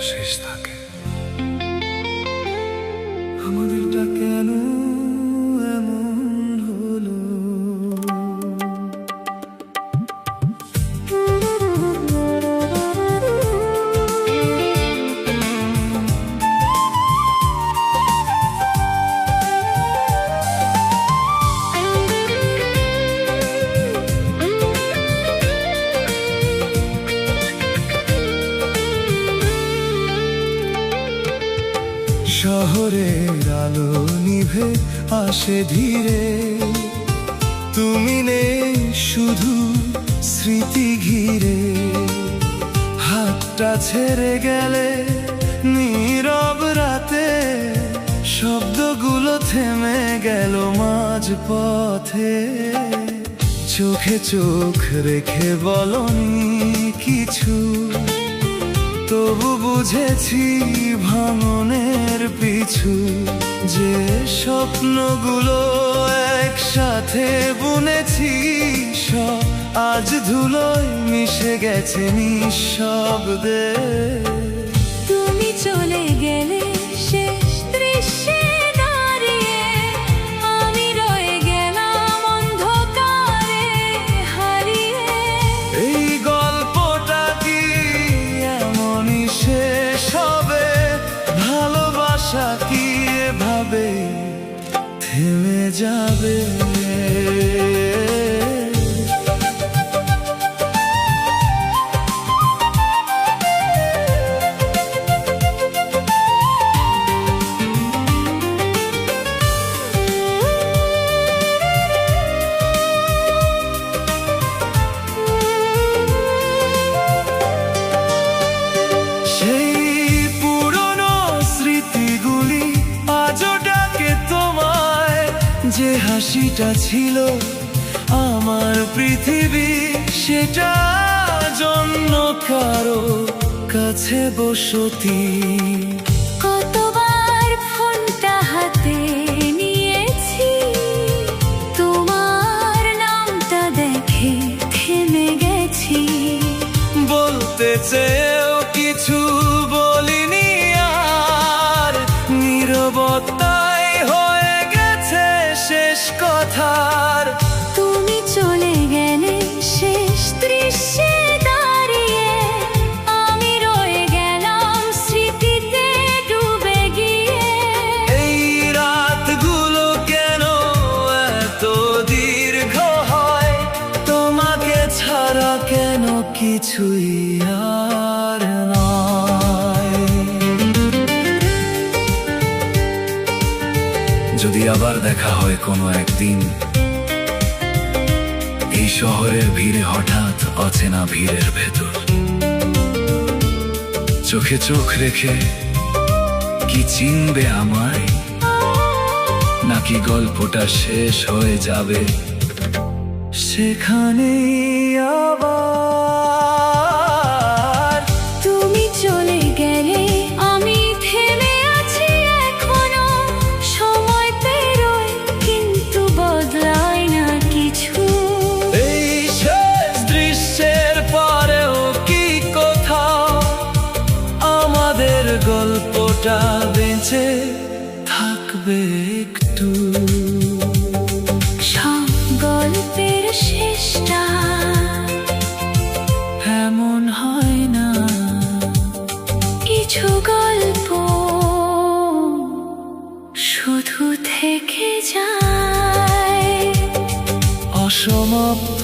শেষ থাকে। আমাদেরটা কেন এমন হলো? শহরের আলো নিভে আসে ধীরে, তুমি নেই শুধু স্মৃতি ঘিরে। হাতটা ছেড়ে গেলে নীরব রাতে, শব্দগুলো থেমে গেল মাঝ পথে। চোখে চোখ রেখে বলনি কিছু, তবু বুঝেছি ভাঙনের পিছু। যে স্বপ্নগুলো একসাথে বুনেছি, সব আজ ধুলোয় মিশে গেছে নিঃশব্দে। তুমি চলে গেলে শেষ দৃশ্যে দাঁড়িয়ে, আমি রয়ে গেলাম অন্ধকারে হারিয়ে। এই গল্পটা কি এমনই শেষ হবে? ভালোবাসা কি এভাবে থেমে যাবে? যে হাসিটা ছিল আমার পৃথিবী, সেটা জন্য কারো কাছে বসতি। কতবার ফোনটা হাতে নিয়েছি, তোমার নামটা দেখে থেমে গেছি। বলতে চেয়েও কিছু বলিনি, আর নীরবতাই হয়ে গেছে শেষ কথার। তুমি চলে গেলে শেষ দৃশ্যে দাঁড়িয়ে, আমি রয়ে গেলাম স্মৃতিতে ডুবে গিয়ে। এই রাতগুলো কেন এত দীর্ঘ হয়? তোমাকে ছাড়া কেন কিছুই আর নয়? যদি আবার দেখা হয় কোনো একদিন, এই শহরের ভিড়ে হঠাৎ অচেনা ভিড়ের ভেতর, চোখে চোখ রেখে কি চিনবে আমায়? নাকি গল্পটা শেষ হয়ে যাবে সেখানেই আবার? তুমি চলে গেলে আমি থেমে আছি এখনো, সময় পেরোয় কিন্তু বদলায় না কিছু। এই শেষ দৃশ্যের পরেও কি কোথাও আমাদের গল্পটা বেঁচে থাকবে একটু? সব গল্পের শেষটা এমন হয় না, কিছু গল্প শুধু থেকে যায় অসমাপ্ত।